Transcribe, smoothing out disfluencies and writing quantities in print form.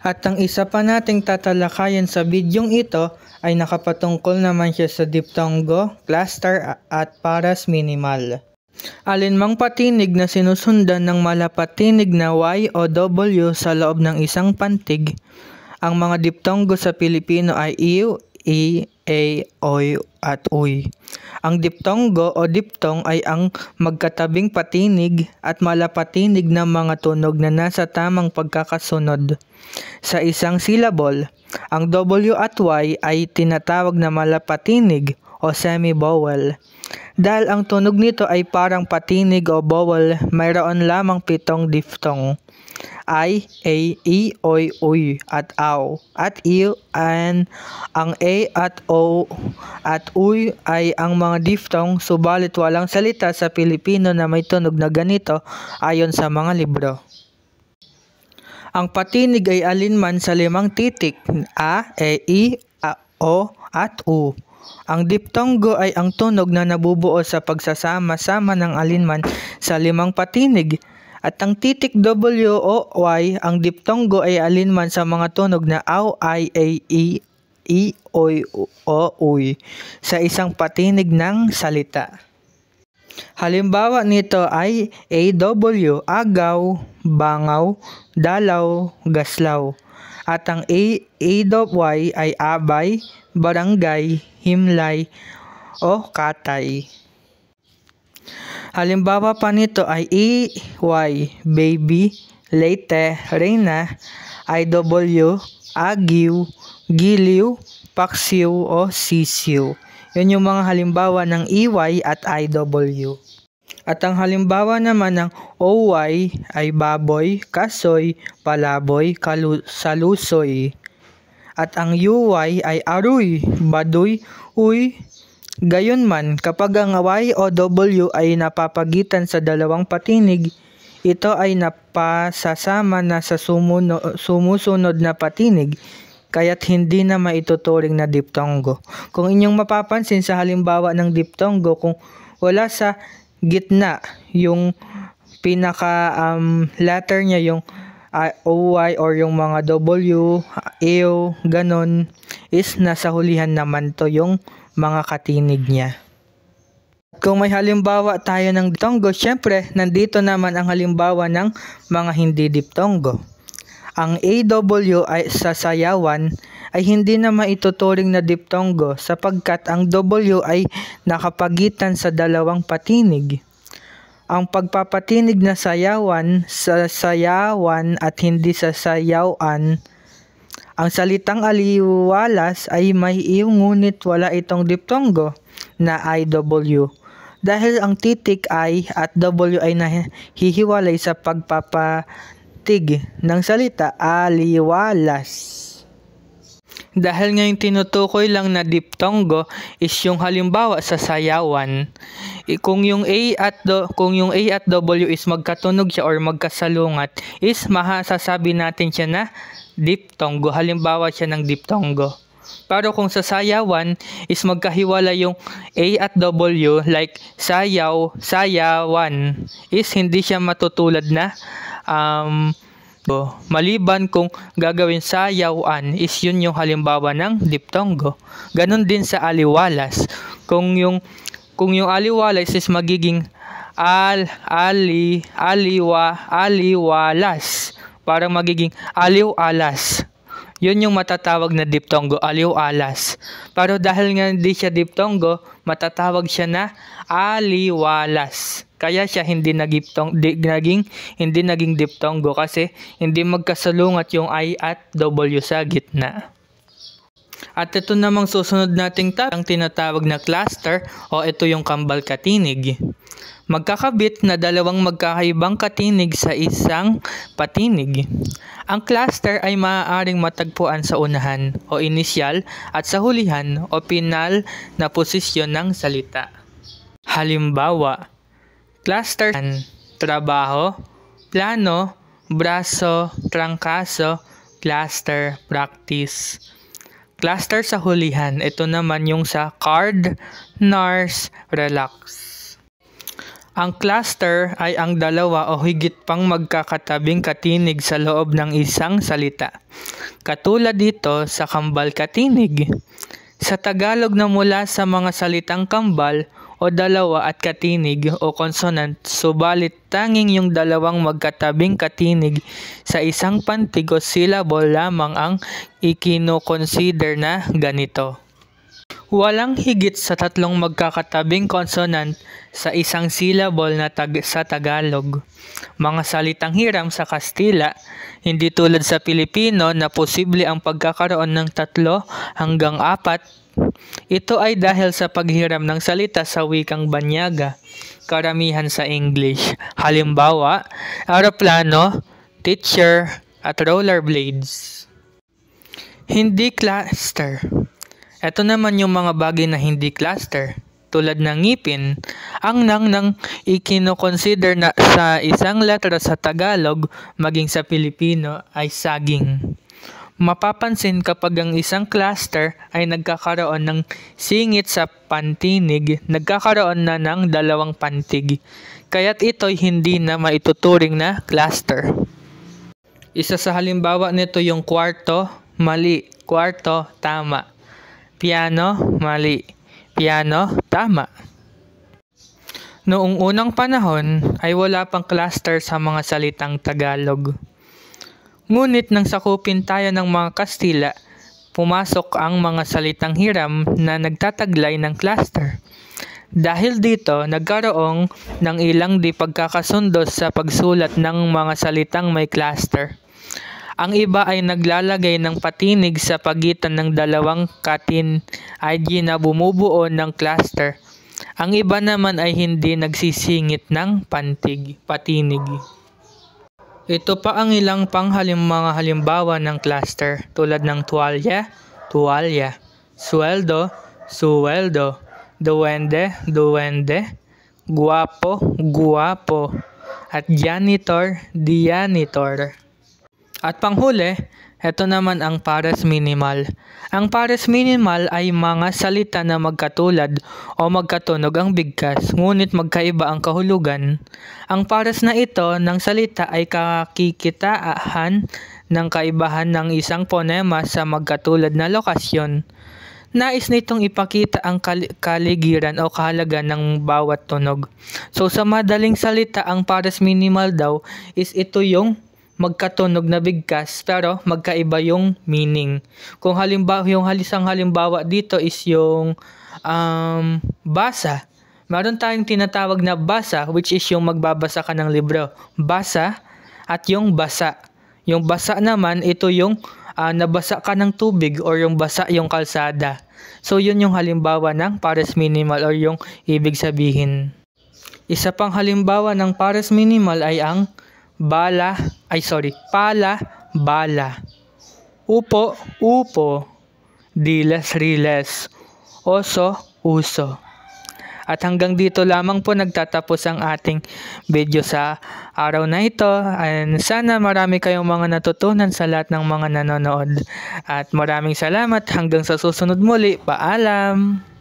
At ang isa pa nating tatalakayan sa bidyong ito ay nakapatungkol naman siya sa diptongo, cluster at paras minimal. Alinmang patinig na sinusundan ng malapatinig na Y o W sa loob ng isang pantig. Ang mga diptongo sa Pilipino ay iu, i, a, oy at uy. Ang diptongo o diptong ay ang magkatabing patinig at malapatinig na mga tunog na nasa tamang pagkakasunod. Sa isang syllable, ang W at Y ay tinatawag na malapatinig o semi-vowel. Dahil ang tunog nito ay parang patinig o vowel, mayroon lamang 7 diphthong. I, A, E, Oy, Uy, at Aw, at Iw, An. Ang A at O at Uy ay ang mga diphthong, subalit walang salita sa Pilipino na may tunog na ganito ayon sa mga libro. Ang patinig ay alinman sa 5 titik, A, E, I, O, at U. Ang diptongo ay ang tunog na nabubuo sa pagsasama-sama ng alinman sa 5 patinig. At ang titik W o Y, ang diptongo ay alinman sa mga tunog na aw, I, A, E, oy, o, uy sa isang patinig ng salita. Halimbawa nito ay AW, agaw, bangaw, dalaw, gaslaw. At ang AY ay abay, barangay, himlay, o katay. Halimbawa pa nito ay EY, baby, leyte, reyna, IW, agiw, giliw, paksiw o sisiw. Yun yung mga halimbawa ng EY at IW. At ang halimbawa naman ng OY ay baboy, kasoy, palaboy, salusoy. At ang UY ay aruy, baduy, uy. Gayunman, kapag ang Y o W ay napapagitan sa 2 patinig, ito ay napasasama na sa sumusunod na patinig, kaya't hindi na maituturing na diptongo. Kung inyong mapapansin sa halimbawa ng diptongo, kung wala sa gitna yung pinaka letter niya, yung OY or yung mga W, EO, ganon, is nasa hulihan naman to yung mga katinig niya. Kung may halimbawa tayo ng diptongo, syempre nandito naman ang halimbawa ng mga hindi diptongo. Ang AW ay sa sayawan ay hindi na maituturing na diptongo sapagkat ang W ay nakapagitan sa 2 patinig. Ang pagpapatinig na sayawan sa sayawan at hindi sa sayawan. Ang salitang aliwalas ay may iyong ngunit wala itong diptongo na IW. Dahil ang titik I at W ay nahihiwalay sa pagpapatig ng salita aliwalas. Dahil ngayon tinutukoy lang na diptongo is yung halimbawa sa sayawan. Kung yung A at W is magkatunog siya or magkasalungat, is masasabi natin siya na diptongo. Halimbawa siya ng diptongo. Pero kung sa sayawan is magkahiwala yung A at W, like sayaw, sayawan, is hindi siya matutulad na maliban kung gagawin sayawan, is yun yung halimbawa ng diptongo. Ganon din sa aliwalas. Kung yung aliwalas is magiging aliwalas, parang magiging aliw-alas. Yun yung matatawag na diptongo, aliw-alas. Pero dahil nga hindi siya diptongo, matatawag siya na aliwalas. Kaya siya hindi naging diptongo kasi hindi magkasalungat yung I at W sa gitna. At ito namang susunod nating ang tinatawag na cluster o ito yung kambal katinig. Magkakabit na 2 magkakaibang katinig sa isang patinig. Ang cluster ay maaaring matagpuan sa unahan o inisyal at sa hulihan o pinal na posisyon ng salita. Halimbawa, cluster, trabaho, plano, braso, trangkaso, cluster, practice. Cluster sa hulihan, ito naman yung sa card, nurse, relax. Ang cluster ay ang dalawa o higit pang magkakatabing katinig sa loob ng isang salita. Katulad dito sa kambal katinig. Sa Tagalog na mula sa mga salitang kambal o dalawa at katinig o consonant, subalit tanging yung dalawang magkatabing katinig sa isang pantig o syllable lamang ang ikino-consider na ganito. Walang higit sa 3 magkakatabing consonant sa isang syllable na sa Tagalog. Mga salitang hiram sa Kastila, hindi tulad sa Pilipino na posible ang pagkakaroon ng 3 hanggang 4. Ito ay dahil sa paghiram ng salita sa wikang Banyaga, karamihan sa English. Halimbawa, aeroplano, teacher, at rollerblades. Hindi cluster. Ito naman yung mga bagay na hindi cluster, tulad ng ngipin. Ang nang ikino-consider na sa isang letra sa Tagalog, maging sa Pilipino, ay saging. Mapapansin kapag ang isang cluster ay nagkakaroon ng singit sa pantinig, nagkakaroon na ng 2 pantig. Kaya't ito'y hindi na maituturing na cluster. Isa sa halimbawa nito yung kwarto, mali. Kwarto, tama. Piano, mali. Piano, tama. Noong unang panahon ay wala pang cluster sa mga salitang Tagalog. Ngunit nang sakupin tayo ng mga Kastila, pumasok ang mga salitang hiram na nagtataglay ng cluster. Dahil dito, nagkaroon ng ilang di pagkakasundo sa pagsulat ng mga salitang may cluster. Ang iba ay naglalagay ng patinig sa pagitan ng 2 katin ID na bumubuo ng cluster. Ang iba naman ay hindi nagsisingit ng patinig. Ito pa ang ilang mga halimbawa ng cluster tulad ng tuwalya, tuwalya, sweldo, suweldo, duwende, duwende, guwapo, guwapo, at janitor, dianitor. At panghuli, ito naman ang pares minimal. Ang pares minimal ay mga salita na magkatulad o magkatunog ang bigkas, ngunit magkaiba ang kahulugan. Ang pares na ito ng salita ay kakikitaan ng kaibahan ng isang ponema sa magkatulad na lokasyon. Nais nitong ipakita ang kaligiran o kahalagan ng bawat tunog. So sa madaling salita, ang pares minimal daw is ito yung magkatunog na bigkas pero magkaiba yung meaning. Kung halimbawa, yung isang halimbawa dito is yung basa. Meron tayong tinatawag na basa, which is yung magbabasa ka ng libro. Basa at yung basa. Yung basa naman, ito yung nabasa ka ng tubig or yung basa yung kalsada. So yun yung halimbawa ng pares minimal or yung ibig sabihin. Isa pang halimbawa ng pares minimal ay ang pala, bala. Upo, upo. Diles, riles. Oso, uso. At hanggang dito lamang po nagtatapos ang ating video sa araw na ito. And sana marami kayong mga natutunan sa lahat ng mga nanonood. At maraming salamat. Hanggang sa susunod muli. Paalam!